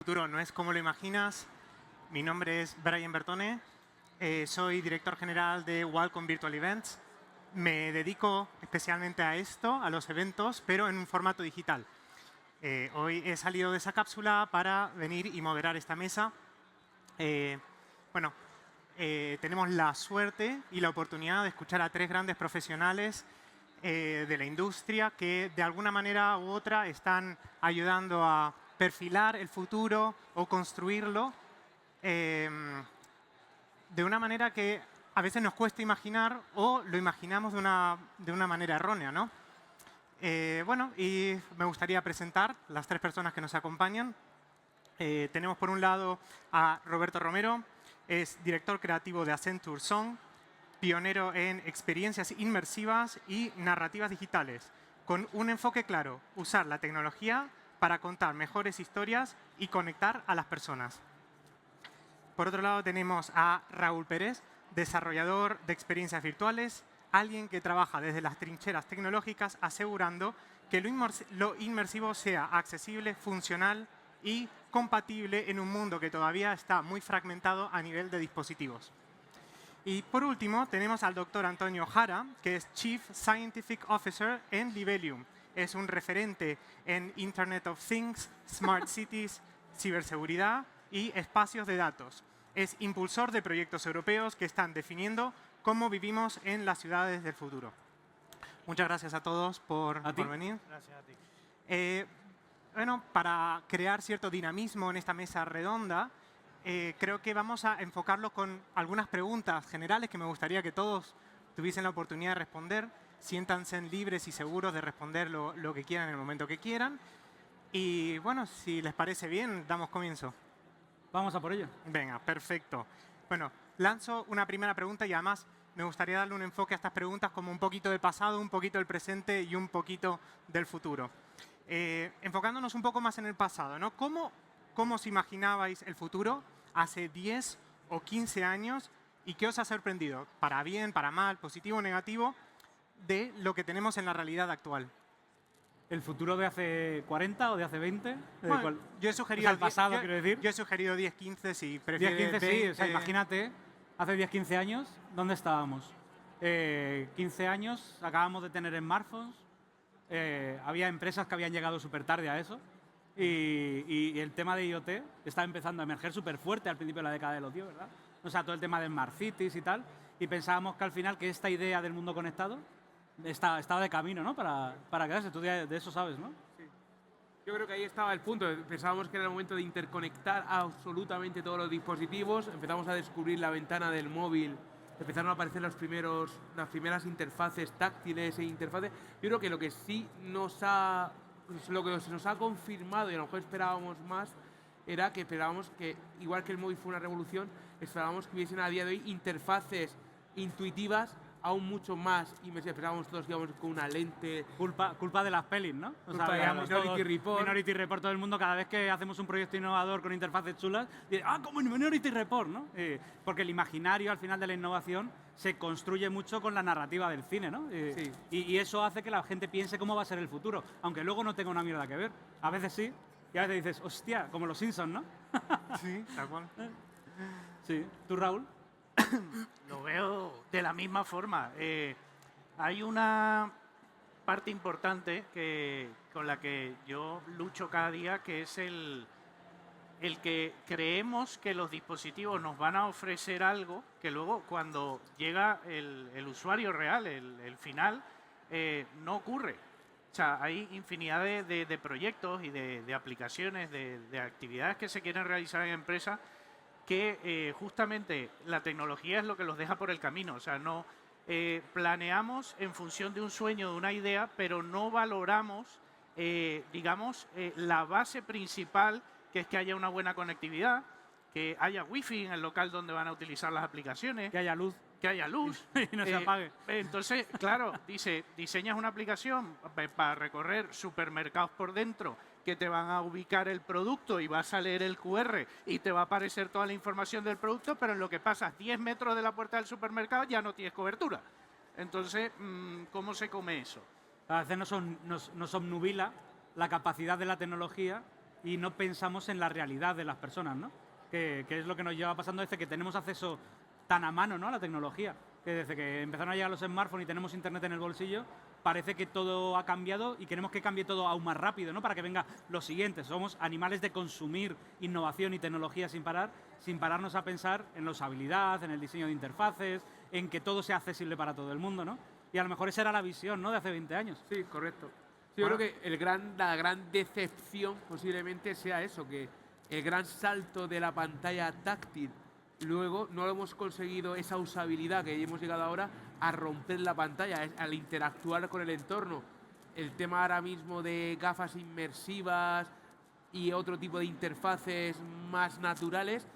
Futuro no es como lo imaginas. Mi nombre es Brian Bertone, soy director general de Wacom Virtual Events. Me dedico especialmente a esto, a los eventos, pero en un formato digital. Hoy he salido de esa cápsula para venir y moderar esta mesa. Tenemos la suerte y la oportunidad de escuchar a tres grandes profesionales de la industria que de alguna manera u otra están ayudando a perfilar el futuro o construirlo de una manera que a veces nos cuesta imaginar o lo imaginamos de una manera errónea, ¿no? Y me gustaría presentar las tres personas que nos acompañan. Tenemos por un lado a Roberto Romero, es director creativo de Accenture Song, pionero en experiencias inmersivas y narrativas digitales, con un enfoque claro, usar la tecnología para contar mejores historias y conectar a las personas. Por otro lado tenemos a Raúl Pérez, desarrollador de experiencias virtuales, alguien que trabaja desde las trincheras tecnológicas asegurando que lo inmersivo sea accesible, funcional y compatible en un mundo que todavía está muy fragmentado a nivel de dispositivos. Y por último, tenemos al doctor Antonio Jara, que es Chief Scientific Officer en Libelium. Es un referente en Internet of Things, Smart Cities, ciberseguridad y espacios de datos. Es impulsor de proyectos europeos que están definiendo cómo vivimos en las ciudades del futuro. Muchas gracias a todos por venir. Gracias a ti. Para crear cierto dinamismo en esta mesa redonda, creo que vamos a enfocarlo con algunas preguntas generales que me gustaría que todos tuviesen la oportunidad de responder. Siéntanse libres y seguros de responder lo que quieran en el momento que quieran. Y bueno, si les parece bien, damos comienzo. Vamos a por ello. Venga, perfecto. Bueno, lanzo una primera pregunta y además me gustaría darle un enfoque a estas preguntas como un poquito del pasado, un poquito del presente y un poquito del futuro. Enfocándonos un poco más en el pasado, ¿no? ¿Cómo os imaginabais el futuro hace 10 o 15 años y qué os ha sorprendido, para bien, para mal, positivo o negativo, de lo que tenemos en la realidad actual? ¿El futuro de hace 40 o de hace 20? Bueno, yo he sugerido el pasado, quiero decir. Yo he sugerido 10, 15, si prefieres. 10, 15, 20. sí. O sea, imagínate, hace 10, 15 años, ¿dónde estábamos? 15 años, acabamos de tener smartphones, había empresas que habían llegado súper tarde a eso y el tema de IoT estaba empezando a emerger súper fuerte al principio de la década de los 10, ¿verdad? O sea, todo el tema de Smart Cities y tal, y pensábamos que al final que esta idea del mundo conectado estaba de camino, ¿no? Para quedarse. Tú de eso sabes, ¿no? Sí. Yo creo que ahí estaba el punto. Pensábamos que era el momento de interconectar absolutamente todos los dispositivos. Empezamos a descubrir la ventana del móvil. Empezaron a aparecer las primeras interfaces táctiles e interfaces. Yo creo que lo que sí lo que se nos ha confirmado y a lo mejor esperábamos más era que esperábamos que, igual que el móvil fue una revolución, esperábamos que hubiesen a día de hoy interfaces intuitivas aún mucho más inmersivas. Esperábamos todos que íbamos con una lente. Culpa de las pelis, ¿no? Culpa de Minority Report. Minority Report, todo el mundo, cada vez que hacemos un proyecto innovador con interfaces chulas, dice, como en Minority Report, ¿no? Porque el imaginario al final de la innovación se construye mucho con la narrativa del cine, ¿no? Sí. Y eso hace que la gente piense cómo va a ser el futuro, aunque luego no tenga una mierda que ver. A veces sí, y a veces dices, hostia, como los Simpsons, ¿no? Sí, tal cual. Sí. ¿Tú, Raúl? Lo veo de la misma forma. Hay una parte importante con la que yo lucho cada día, que es el que creemos que los dispositivos nos van a ofrecer algo que luego cuando llega el usuario real, el final, no ocurre. O sea, hay infinidad de proyectos y de aplicaciones, de actividades que se quieren realizar en empresas que justamente la tecnología es lo que los deja por el camino. O sea, no planeamos en función de un sueño, de una idea, pero no valoramos, la base principal, que es que haya una buena conectividad, que haya wifi en el local donde van a utilizar las aplicaciones. Que haya luz. Que haya luz. Y no se apague. Entonces, claro, diseñas una aplicación para recorrer supermercados por dentro que te van a ubicar el producto y vas a leer el QR y te va a aparecer toda la información del producto, pero en lo que pasas 10 metros de la puerta del supermercado ya no tienes cobertura. Entonces, ¿cómo se come eso? A veces nos obnubila la capacidad de la tecnología y no pensamos en la realidad de las personas, ¿no? Que es lo que nos lleva pasando desde que tenemos acceso tan a mano, ¿no?, a la tecnología. Que desde que empezaron a llegar los smartphones y tenemos internet en el bolsillo, parece que todo ha cambiado y queremos que cambie todo aún más rápido, ¿no?, para que venga lo siguiente. Somos animales de consumir innovación y tecnología sin parar, sin pararnos a pensar en la usabilidad, en el diseño de interfaces, en que todo sea accesible para todo el mundo, ¿no? Y a lo mejor esa era la visión, ¿no?, de hace 20 años. Sí, correcto. Sí, yo creo que la gran decepción posiblemente sea eso, que el gran salto de la pantalla táctil, luego no hemos conseguido esa usabilidad que hemos llegado ahora a romper la pantalla, al interactuar con el entorno. El tema ahora mismo de gafas inmersivas y otro tipo de interfaces más naturales,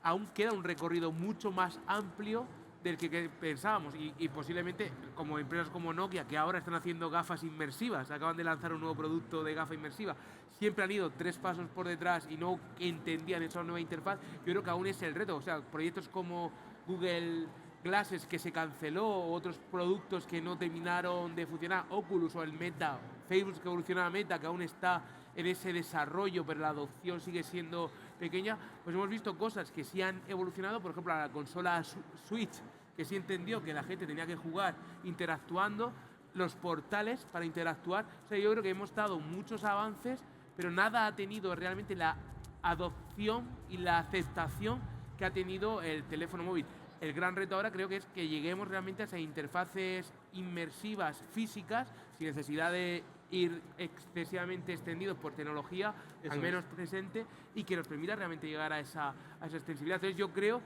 aún queda un recorrido mucho más amplio del que pensábamos y posiblemente como empresas como Nokia, que ahora están haciendo gafas inmersivas, acaban de lanzar un nuevo producto de gafa inmersiva, siempre han ido 3 pasos por detrás y no entendían esa nueva interfaz. Yo creo que aún es el reto, o sea, proyectos como Google Glasses, que se canceló, o otros productos que no terminaron de funcionar, Oculus o el Meta, Facebook, que evolucionaba Meta, que aún está en ese desarrollo, pero la adopción sigue siendo pequeña. Pues hemos visto cosas que sí han evolucionado, por ejemplo, la consola Switch, que sí entendió que la gente tenía que jugar interactuando, los portales para interactuar. O sea, yo creo que hemos dado muchos avances, pero nada ha tenido realmente la adopción y la aceptación que ha tenido el teléfono móvil. El gran reto ahora creo que es que lleguemos realmente a esas interfaces inmersivas físicas, sin necesidad de ir excesivamente extendidos por tecnología, al menos presente, y que nos permita realmente llegar a esa extensibilidad. Entonces yo creo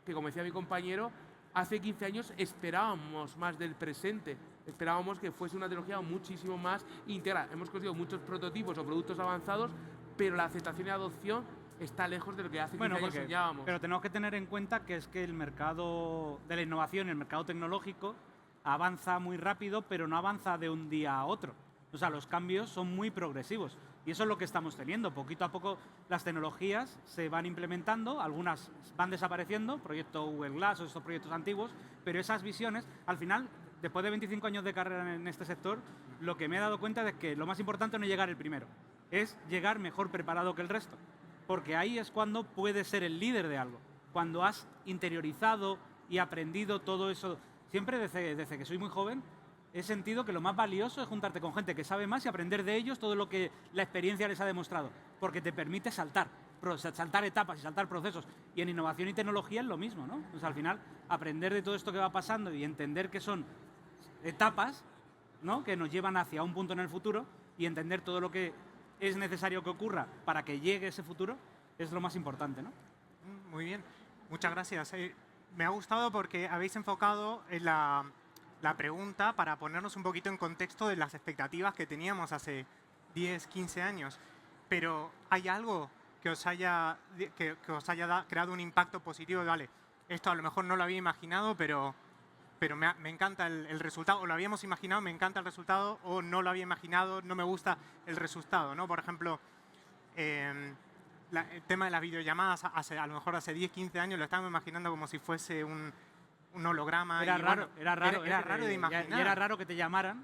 que, como decía mi compañero, hace 15 años esperábamos más del presente, esperábamos que fuese una tecnología muchísimo más integral. Hemos conseguido muchos prototipos o productos avanzados, pero la aceptación y adopción está lejos de lo que hace 15 años soñábamos. Pero tenemos que tener en cuenta que es que el mercado de la innovación, el mercado tecnológico, avanza muy rápido, pero no avanza de un día a otro. O sea, los cambios son muy progresivos y eso es lo que estamos teniendo. Poquito a poco las tecnologías se van implementando, algunas van desapareciendo, proyecto Google Glass o estos proyectos antiguos, pero esas visiones, al final, después de 25 años de carrera en este sector, lo que me he dado cuenta es que lo más importante no es llegar el primero, es llegar mejor preparado que el resto, porque ahí es cuando puedes ser el líder de algo, cuando has interiorizado y aprendido todo eso. Siempre desde que soy muy joven he sentido que lo más valioso es juntarte con gente que sabe más y aprender de ellos todo lo que la experiencia les ha demostrado, porque te permite saltar etapas y saltar procesos. Y en innovación y tecnología es lo mismo, ¿no? O sea, al final, aprender de todo esto que va pasando y entender que son etapas, ¿no?, que nos llevan hacia un punto en el futuro, y entender todo lo que es necesario que ocurra para que llegue ese futuro es lo más importante, ¿no? Muy bien, muchas gracias. Me ha gustado porque habéis enfocado en la pregunta para ponernos un poquito en contexto de las expectativas que teníamos hace 10, 15 años. Pero ¿hay algo que os haya creado un impacto positivo? Vale, esto a lo mejor no lo había imaginado, pero me encanta el resultado. O lo habíamos imaginado, me encanta el resultado, o no lo había imaginado, no me gusta el resultado, ¿no? Por ejemplo, el tema de las videollamadas, a lo mejor hace 10, 15 años lo estábamos imaginando como si fuese un holograma. Era raro de imaginar. Y era raro que te llamaran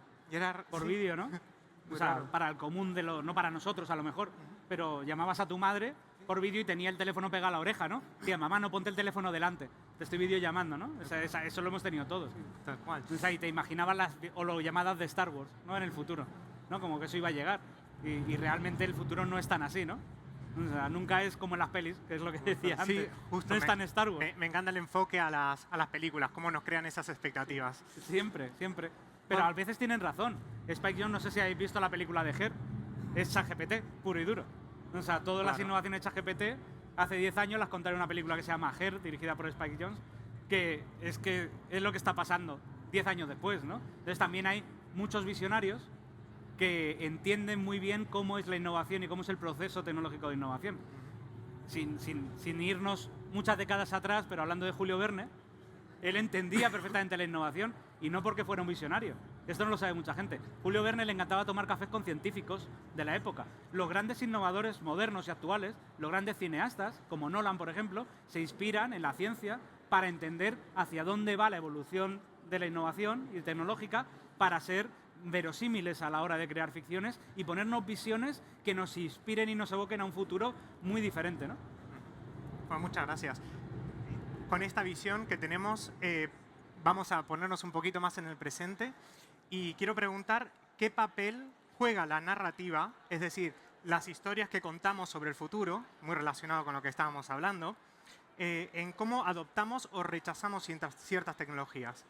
por vídeo, ¿no? O sea, raro. Para el común no para nosotros a lo mejor, pero llamabas a tu madre por vídeo y tenía el teléfono pegado a la oreja, ¿no? Tía, mamá, no ponte el teléfono delante, te estoy videollamando, ¿no? O sea, eso lo hemos tenido todos. Tal cual. O sea, y te imaginabas las llamadas de Star Wars, ¿no? En el futuro, ¿no? Como que eso iba a llegar. Y realmente el futuro no es tan así, ¿no? O sea, nunca es como en las pelis, que es lo que decía antes. Sí, justo. No es tan Star Wars. Me encanta el enfoque a las películas, cómo nos crean esas expectativas. Siempre. Pero a veces tienen razón. Spike Jonze, no sé si habéis visto la película de Her, es ChatGPT, puro y duro. O sea, todas las innovaciones de ChatGPT, hace 10 años las contaron en una película que se llama Her, dirigida por Spike Jonze, que es lo que está pasando 10 años después, ¿no? Entonces también hay muchos visionarios que entienden muy bien cómo es la innovación y cómo es el proceso tecnológico de innovación. Sin irnos muchas décadas atrás, pero hablando de Julio Verne, él entendía perfectamente la innovación y no porque fuera un visionario. Esto no lo sabe mucha gente. Julio Verne le encantaba tomar cafés con científicos de la época. Los grandes innovadores modernos y actuales, los grandes cineastas, como Nolan, por ejemplo, se inspiran en la ciencia para entender hacia dónde va la evolución de la innovación y tecnológica para ser verosímiles a la hora de crear ficciones y ponernos visiones que nos inspiren y nos evoquen a un futuro muy diferente, ¿no? Pues muchas gracias. Con esta visión que tenemos, vamos a ponernos un poquito más en el presente y quiero preguntar qué papel juega la narrativa, es decir, las historias que contamos sobre el futuro, muy relacionado con lo que estábamos hablando, en cómo adoptamos o rechazamos ciertas tecnologías.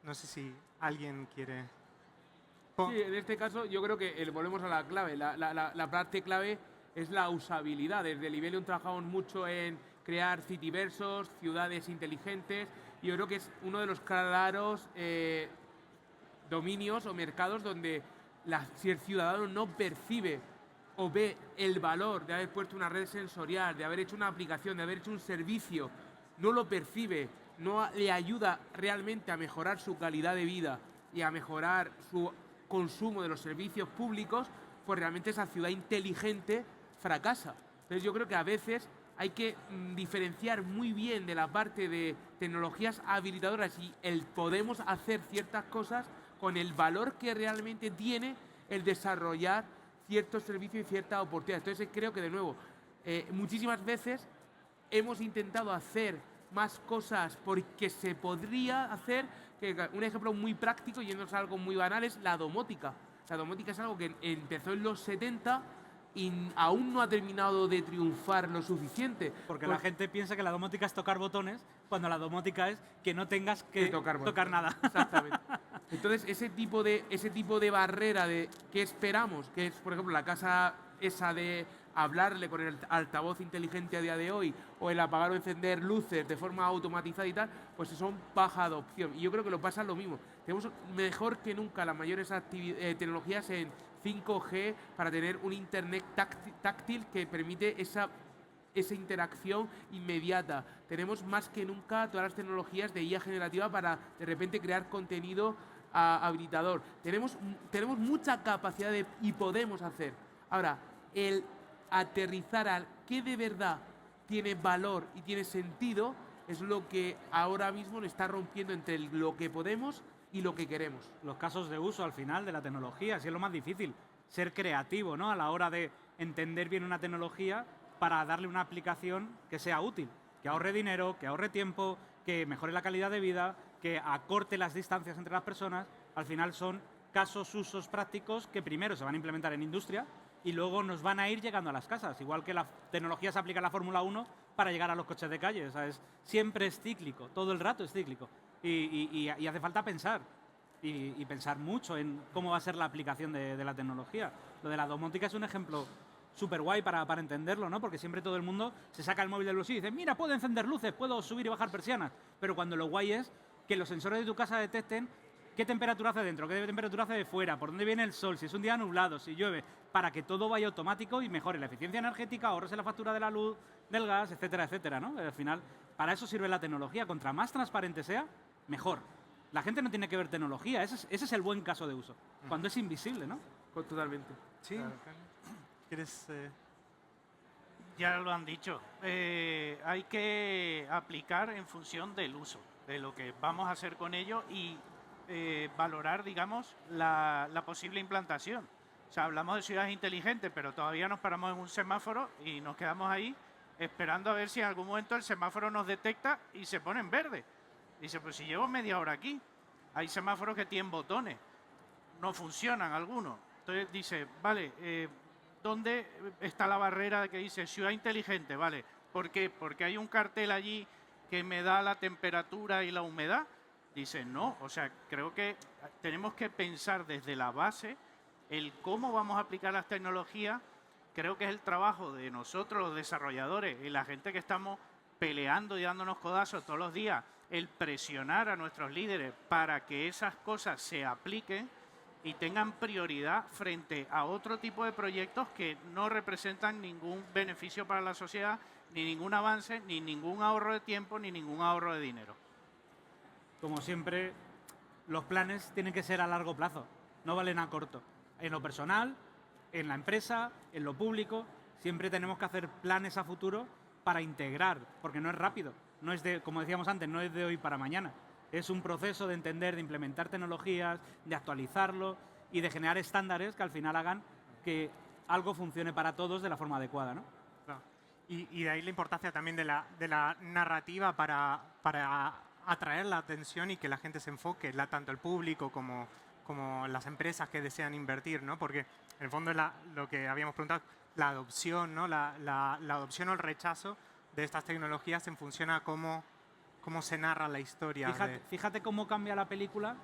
No sé si alguien quiere... Sí, en este caso yo creo que volvemos a la clave. La parte clave es la usabilidad. Desde Libelium trabajamos mucho en crear cityversos, ciudades inteligentes, y yo creo que es uno de los claros dominios o mercados donde si el ciudadano no percibe o ve el valor de haber puesto una red sensorial, de haber hecho una aplicación, de haber hecho un servicio, no lo percibe, no le ayuda realmente a mejorar su calidad de vida y a mejorar su consumo de los servicios públicos, pues realmente esa ciudad inteligente fracasa. Entonces yo creo que a veces hay que diferenciar muy bien de la parte de tecnologías habilitadoras y el podemos hacer ciertas cosas con el valor que realmente tiene el desarrollar ciertos servicios y ciertas oportunidades. Entonces creo que, de nuevo, muchísimas veces hemos intentado hacer más cosas porque se podría hacer, que un ejemplo muy práctico, yéndonos a algo muy banal, es la domótica. La domótica es algo que empezó en los 70 y aún no ha terminado de triunfar lo suficiente. Porque la gente piensa que la domótica es tocar botones, cuando la domótica es que no tengas que tocar nada. Exactamente. Entonces, ese tipo de barrera de qué esperamos, que es, por ejemplo, la casa esa de hablarle con el altavoz inteligente a día de hoy, o el apagar o encender luces de forma automatizada y tal, pues son baja adopción. Y yo creo que lo pasa lo mismo. Tenemos mejor que nunca las mayores tecnologías en 5G para tener un internet táctil que permite esa interacción inmediata. Tenemos más que nunca todas las tecnologías de IA generativa para de repente crear contenido habilitador. Tenemos mucha capacidad y podemos hacer. Ahora, el aterrizar al qué de verdad tiene valor y tiene sentido es lo que ahora mismo le está rompiendo entre lo que podemos y lo que queremos. Los casos de uso al final de la tecnología, sí es lo más difícil, ser creativo, ¿no? A la hora de entender bien una tecnología para darle una aplicación que sea útil, que ahorre dinero, que ahorre tiempo, que mejore la calidad de vida, que acorte las distancias entre las personas. Al final son casos, usos prácticos que primero se van a implementar en industria y luego nos van a ir llegando a las casas. Igual que la tecnología se aplica a la Fórmula 1 para llegar a los coches de calle. O sea, siempre es cíclico, todo el rato es cíclico. Y hace falta pensar. Y pensar mucho en cómo va a ser la aplicación de la tecnología. Lo de la domótica es un ejemplo súper guay para entenderlo, ¿no? Porque siempre todo el mundo se saca el móvil del bolsillo y dice, mira, puedo encender luces, puedo subir y bajar persianas. Pero cuando lo guay es que los sensores de tu casa detecten qué temperatura hace dentro, qué temperatura hace de fuera, por dónde viene el sol, si es un día nublado, si llueve, para que todo vaya automático y mejore la eficiencia energética, ahorrese la factura de la luz, del gas, etcétera, etcétera, ¿no? Al final, para eso sirve la tecnología. Contra más transparente sea, mejor. La gente no tiene que ver tecnología, ese es el buen caso de uso. Cuando es invisible, ¿no? Totalmente. Sí. ¿Quieres...? Ya lo han dicho. Hay que aplicar en función del uso, de lo que vamos a hacer con ello y valorar, digamos, la posible implantación. O sea, hablamos de ciudades inteligentes, pero todavía nos paramos en un semáforo y nos quedamos ahí esperando a ver si en algún momento el semáforo nos detecta y se pone en verde. Dice, pues si llevo media hora aquí, hay semáforos que tienen botones, no funcionan algunos. Entonces dice, vale, ¿dónde está la barrera que dice ciudad inteligente? Vale, ¿por qué? Porque hay un cartel allí que me da la temperatura y la humedad. Dice, no, o sea, creo que tenemos que pensar desde la base el cómo vamos a aplicar las tecnologías. Creo que es el trabajo de nosotros, los desarrolladores, y la gente que estamos peleando y dándonos codazos todos los días, el presionar a nuestros líderes para que esas cosas se apliquen y tengan prioridad frente a otro tipo de proyectos que no representan ningún beneficio para la sociedad, ni ningún avance, ni ningún ahorro de tiempo, ni ningún ahorro de dinero. Como siempre, los planes tienen que ser a largo plazo, no valen a corto. En lo personal, en la empresa, en lo público, siempre tenemos que hacer planes a futuro para integrar, porque no es rápido. No es de, como decíamos antes, no es de hoy para mañana. Es un proceso de entender, de implementar tecnologías, de actualizarlo y de generar estándares que al final hagan que algo funcione para todos de la forma adecuada, ¿no? Claro. Y de ahí la importancia también de la narrativa para atraer la atención y que la gente se enfoque, tanto el público como las empresas que desean invertir, ¿no? Porque en el fondo es lo que habíamos preguntado, la adopción, ¿no? La adopción o el rechazo de estas tecnologías en función a cómo se narra la historia. Fíjate cómo cambia la película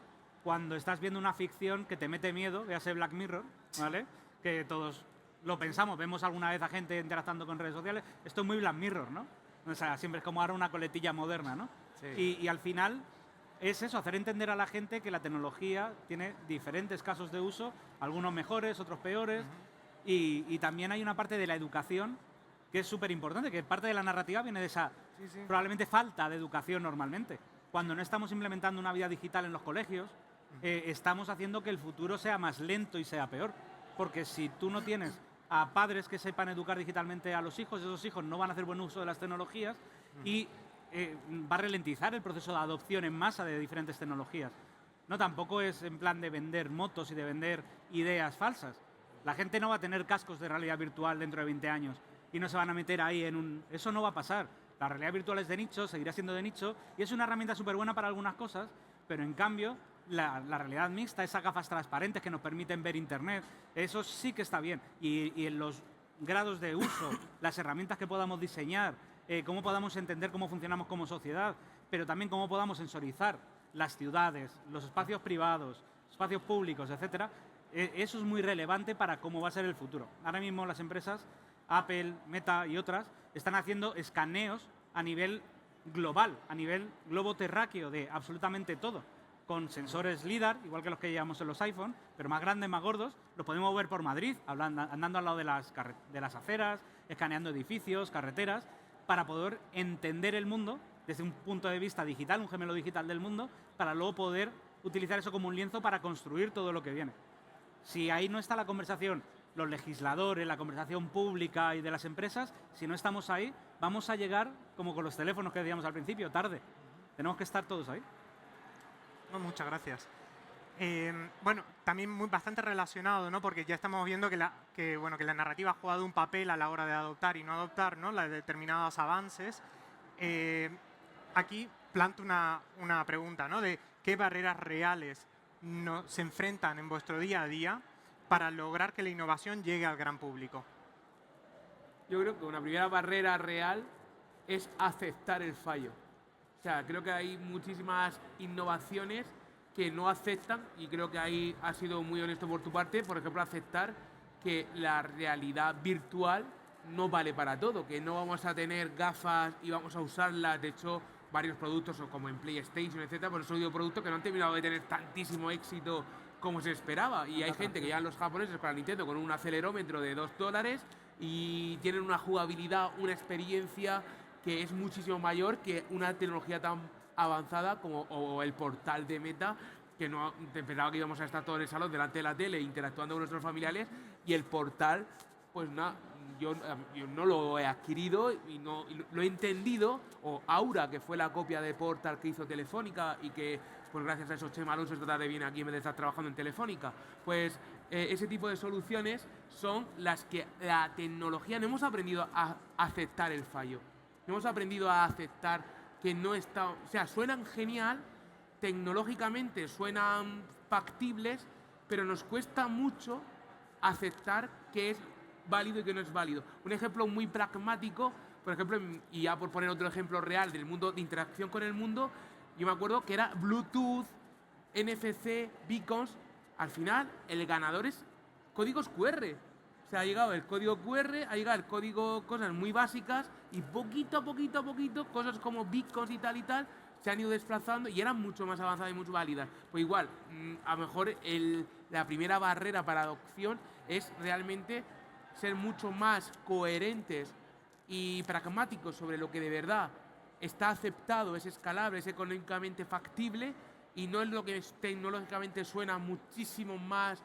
cuando estás viendo una ficción que te mete miedo, véase Black Mirror, ¿vale? Que todos lo pensamos, vemos alguna vez a gente interactuando con redes sociales. Esto es muy Black Mirror, ¿no? O sea, siempre es como ahora una coletilla moderna, ¿no? Sí. Y al final es eso, hacer entender a la gente que la tecnología tiene diferentes casos de uso, algunos mejores, otros peores, y también hay una parte de la educación que es súper importante, que parte de la narrativa viene de esa probablemente falta de educación normalmente. Cuando no estamos implementando una vida digital en los colegios, estamos haciendo que el futuro sea más lento y sea peor. Porque si tú no tienes a padres que sepan educar digitalmente a los hijos, esos hijos no van a hacer buen uso de las tecnologías y va a ralentizar el proceso de adopción en masa de diferentes tecnologías. No, tampoco es en plan de vender motos y de vender ideas falsas. La gente no va a tener cascos de realidad virtual dentro de 20 años y no se van a meter ahí en un... Eso no va a pasar. La realidad virtual es de nicho, seguirá siendo de nicho y es una herramienta súper buena para algunas cosas, pero en cambio la realidad mixta, esas gafas transparentes que nos permiten ver Internet, eso sí que está bien. Y en los grados de uso, las herramientas que podamos diseñar, cómo podamos entender cómo funcionamos como sociedad, pero también cómo podamos sensorizar las ciudades, los espacios privados, espacios públicos, etcétera, eso es muy relevante para cómo va a ser el futuro. Ahora mismo las empresas, Apple, Meta y otras, están haciendo escaneos a nivel global, a nivel globo terráqueo de absolutamente todo, con sensores LIDAR, igual que los que llevamos en los iPhone, pero más grandes, más gordos, los podemos ver por Madrid, andando al lado de las aceras, escaneando edificios, carreteras, para poder entender el mundo desde un punto de vista digital, un gemelo digital del mundo, para luego poder utilizar eso como un lienzo para construir todo lo que viene. Si ahí no está la conversación, los legisladores, la conversación pública y de las empresas, si no estamos ahí, vamos a llegar, como con los teléfonos que decíamos al principio, tarde. Tenemos que estar todos ahí. No, muchas gracias. Bueno, también bastante relacionado, ¿no? Porque ya estamos viendo que la narrativa ha jugado un papel a la hora de adoptar y no adoptar, ¿no? La de determinados avances. Aquí planto una pregunta, ¿no? De qué barreras reales se enfrentan en vuestro día a día para lograr que la innovación llegue al gran público. Yo creo que una primera barrera real es aceptar el fallo. O sea, creo que hay muchísimas innovaciones que no aceptan y creo que ahí has sido muy honesto por tu parte, por ejemplo, aceptar que la realidad virtual no vale para todo, que no vamos a tener gafas y vamos a usarlas. De hecho, varios productos, como en PlayStation, etcétera, pues han sido productos que no han terminado de tener tantísimo éxito como se esperaba. Y hay gente que ya los japoneses con la Nintendo con un acelerómetro de $2 y tienen una jugabilidad, una experiencia que es muchísimo mayor que una tecnología tan avanzada como o el portal de Meta, que no pensaba que íbamos a estar todos en el salón delante de la tele interactuando con nuestros familiares, y el portal, pues nada, yo no lo he adquirido y lo he entendido, o Aura, que fue la copia de Portal que hizo Telefónica y que, pues gracias a eso Chema Alonso esta tarde viene aquí en vez de estar trabajando en Telefónica, pues ese tipo de soluciones son las que la tecnología no hemos aprendido a aceptar el fallo. No hemos aprendido a aceptar que no está... O sea, suenan genial, tecnológicamente suenan factibles, pero nos cuesta mucho aceptar que es válido y que no es válido. Un ejemplo muy pragmático, por ejemplo, y ya por poner otro ejemplo real del mundo de interacción con el mundo, yo me acuerdo que era Bluetooth, NFC, beacons. Al final, el ganador es códigos QR. O sea, ha llegado el código QR, ha llegado el código, cosas muy básicas, y poquito a poquito, cosas como beacons y tal, se han ido desplazando y eran mucho más avanzadas y mucho válidas. Pues igual, a lo mejor la primera barrera para adopción es realmente ser mucho más coherentes y pragmáticos sobre lo que de verdad está aceptado, es escalable, es económicamente factible, y no es lo que tecnológicamente suena muchísimo más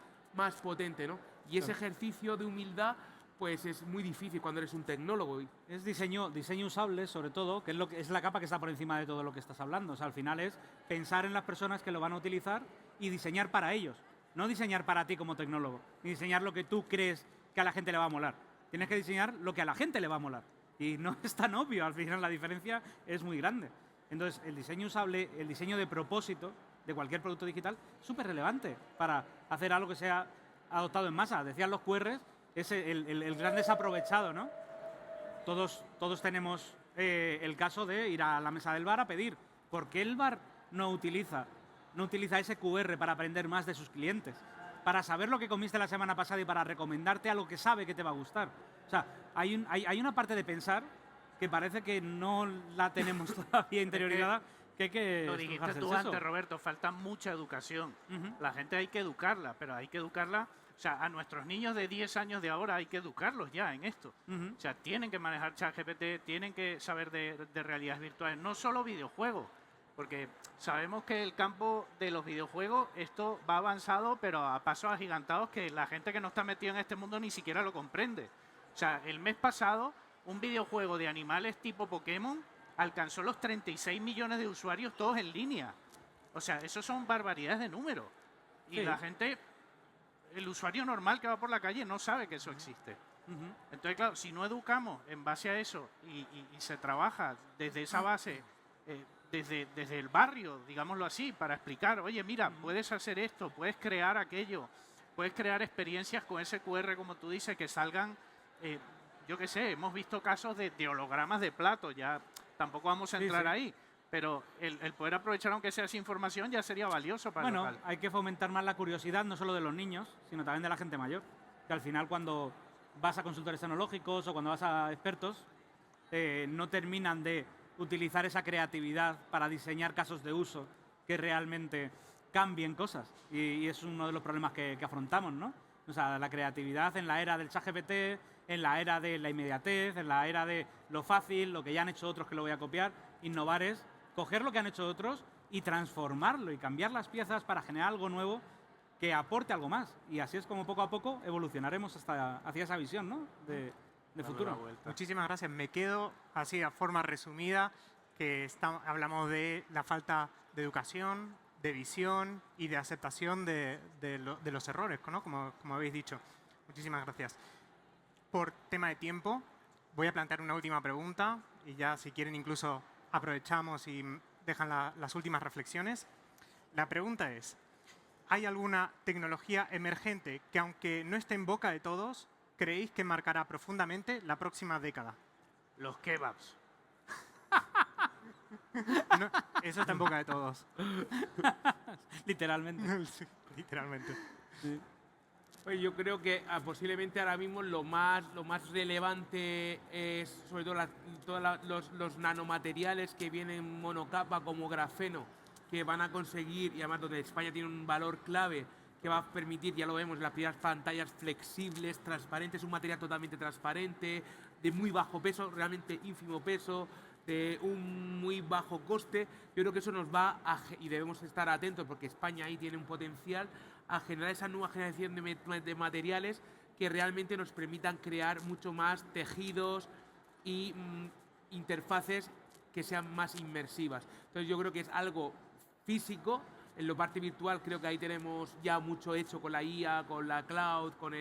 potente, ¿no? Y ese ejercicio de humildad, pues es muy difícil cuando eres un tecnólogo. Es diseño usable, sobre todo, que es la capa que está por encima de todo lo que estás hablando. O sea, al final es pensar en las personas que lo van a utilizar y diseñar para ellos. No diseñar para ti como tecnólogo, ni diseñar lo que tú crees que a la gente le va a molar. Tienes que diseñar lo que a la gente le va a molar. Y no es tan obvio, al final la diferencia es muy grande. Entonces, el diseño usable, el diseño de propósito de cualquier producto digital es súper relevante para hacer algo que sea adoptado en masa. Decían los QRs, es el gran desaprovechado, ¿no? Todos tenemos el caso de ir a la mesa del bar a pedir. ¿Por qué el bar no utiliza ese QR para aprender más de sus clientes? Para saber lo que comiste la semana pasada y para recomendarte algo que sabe que te va a gustar. O sea, hay una parte de pensar que parece que no la tenemos todavía interiorizada, que hay que Lo dijiste estrujarse tú el seso. antes, Roberto, falta mucha educación. Ujú. La gente hay que educarla, pero hay que educarla, o sea, a nuestros niños de 10 años de ahora hay que educarlos ya en esto. Ujú. O sea, tienen que manejar ChatGPT, tienen que saber de realidades virtuales, no solo videojuegos, porque sabemos que el campo de los videojuegos, esto va avanzado, pero a pasos agigantados que la gente que no está metida en este mundo ni siquiera lo comprende. O sea, el mes pasado, un videojuego de animales tipo Pokémon alcanzó los 36 millones de usuarios todos en línea. O sea, eso son barbaridades de números. Y Sí. la gente, el usuario normal que va por la calle no sabe que eso existe. Ujú. Entonces, claro, si no educamos en base a eso y se trabaja desde esa base, desde el barrio, digámoslo así, para explicar, oye, mira, puedes hacer esto, puedes crear aquello, puedes crear experiencias con ese QR, como tú dices, que salgan, yo qué sé, hemos visto casos de hologramas de plato, ya tampoco vamos a Sí, entrar sí. ahí, pero el poder aprovechar aunque sea esa información ya sería valioso para el Bueno, local. hay que fomentar más la curiosidad, no solo de los niños, sino también de la gente mayor. Que al final, cuando vas a consultores tecnológicos o cuando vas a expertos, no terminan de utilizar esa creatividad para diseñar casos de uso que realmente cambien cosas. Y es uno de los problemas que afrontamos, ¿no? O sea, la creatividad en la era del ChatGPT, en la era de la inmediatez, en la era de lo fácil, lo que ya han hecho otros que lo voy a copiar. Innovar es coger lo que han hecho otros y transformarlo y cambiar las piezas para generar algo nuevo que aporte algo más. Y así es como poco a poco evolucionaremos hacia esa visión, ¿no? de Darle futuro. la vuelta. Muchísimas gracias. Me quedo así a forma resumida que hablamos de la falta de educación, de visión y de aceptación de los errores, ¿no? Como habéis dicho. Muchísimas gracias. Por tema de tiempo, voy a plantear una última pregunta y ya si quieren incluso aprovechamos y dejan las últimas reflexiones. La pregunta es, ¿hay alguna tecnología emergente que aunque no esté en boca de todos, creéis que marcará profundamente la próxima década? Los kebabs. No, eso está en boca de todos. Literalmente. Sí, literalmente. Pues yo creo que posiblemente ahora mismo lo más relevante es sobre todo los nanomateriales que vienen en monocapa como grafeno, que van a conseguir, y además donde España tiene un valor clave, que va a permitir, ya lo vemos, las primeras pantallas flexibles, transparentes, un material totalmente transparente, de muy bajo peso, realmente ínfimo peso, de un muy bajo coste. Yo creo que eso nos va a, y debemos estar atentos porque España ahí tiene un potencial a generar esa nueva generación de materiales que realmente nos permitan crear mucho más tejidos y interfaces que sean más inmersivas. Entonces yo creo que es algo físico. En la parte virtual creo que ahí tenemos ya mucho hecho con la IA, con la cloud, con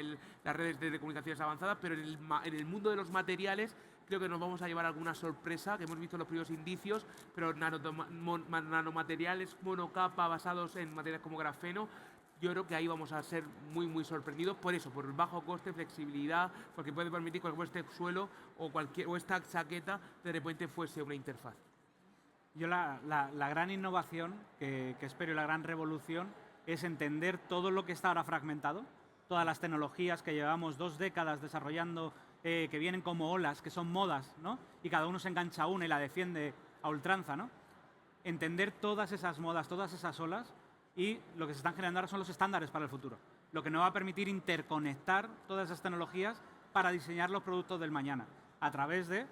las redes de comunicaciones avanzadas, pero en el mundo de los materiales creo que nos vamos a llevar alguna sorpresa, que hemos visto los primeros indicios, pero nanomateriales monocapa basados en materiales como grafeno, yo creo que ahí vamos a ser muy, muy sorprendidos por eso, por el bajo coste, flexibilidad, porque puede permitir que este suelo o esta chaqueta de repente fuese una interfaz. Yo la gran innovación que espero y la gran revolución es entender todo lo que está ahora fragmentado, todas las tecnologías que llevamos 2 décadas desarrollando, que vienen como olas, que son modas, ¿no? Y cada uno se engancha a una y la defiende a ultranza, ¿no? Entender todas esas modas, todas esas olas, y lo que se están generando ahora son los estándares para el futuro. Lo que nos va a permitir interconectar todas esas tecnologías para diseñar los productos del mañana, a través de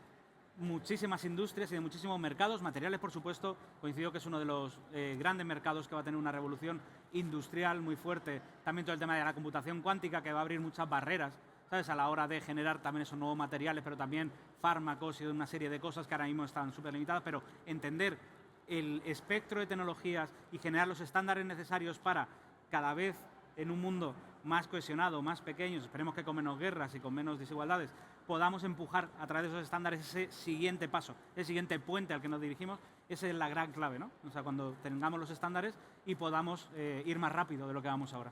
muchísimas industrias y de muchísimos mercados, materiales por supuesto. Coincido que es uno de los grandes mercados que va a tener una revolución industrial muy fuerte. También todo el tema de la computación cuántica, que va a abrir muchas barreras. O ¿sabes? A la hora de generar también esos nuevos materiales, pero también fármacos y una serie de cosas que ahora mismo están súper limitadas, pero entender el espectro de tecnologías y generar los estándares necesarios para cada vez en un mundo más cohesionado, más pequeño, esperemos que con menos guerras y con menos desigualdades, podamos empujar a través de esos estándares ese siguiente paso, ese siguiente puente al que nos dirigimos. Esa es la gran clave, ¿no? O sea, cuando tengamos los estándares y podamos ir más rápido de lo que vamos ahora.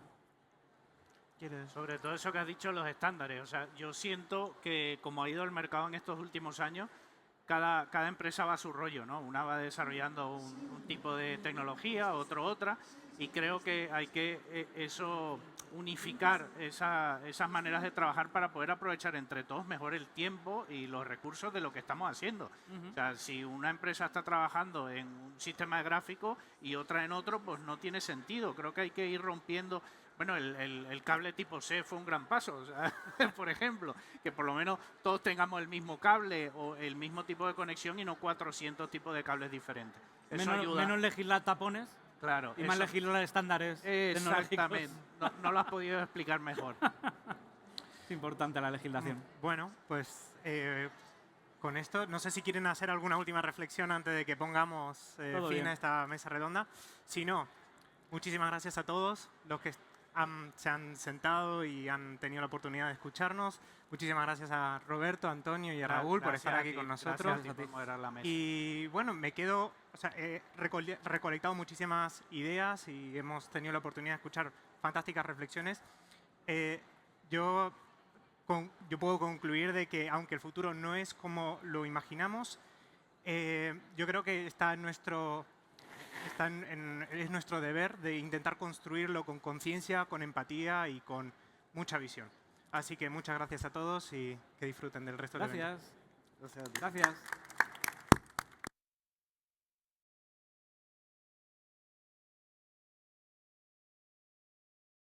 Sobre todo eso que has dicho, los estándares. O sea, yo siento que como ha ido el mercado en estos últimos años, cada empresa va a su rollo, ¿no? Una va desarrollando un tipo de tecnología, otra, y creo que hay que unificar esas maneras de trabajar para poder aprovechar entre todos mejor el tiempo y los recursos de lo que estamos haciendo. O sea, si una empresa está trabajando en un sistema de gráfico y otra en otro, pues no tiene sentido. Creo que hay que ir rompiendo. Bueno, el cable tipo C fue un gran paso, o sea, por ejemplo, que por lo menos todos tengamos el mismo cable o el mismo tipo de conexión y no 400 tipos de cables diferentes. Eso ayuda. Menos legislar tapones, Claro, y más legislar estándares tecnológicos. exactamente. No lo has podido explicar mejor. Es importante la legislación. Bueno, pues con esto, no sé si quieren hacer alguna última reflexión antes de que pongamos Todo fin bien. a esta mesa redonda. Si no, muchísimas gracias a todos los que se han sentado y han tenido la oportunidad de escucharnos. Muchísimas gracias a Roberto, a Antonio y a Raúl por Gracias estar a aquí ti, con gracias nosotros. a ti por moderar la mesa. Y bueno, me quedo, o sea, he recolectado muchísimas ideas y hemos tenido la oportunidad de escuchar fantásticas reflexiones. Yo puedo concluir de que aunque el futuro no es como lo imaginamos, yo creo que es nuestro deber de intentar construirlo con conciencia, con empatía y con mucha visión. Así que muchas gracias a todos y que disfruten del resto del evento. Gracias. Gracias.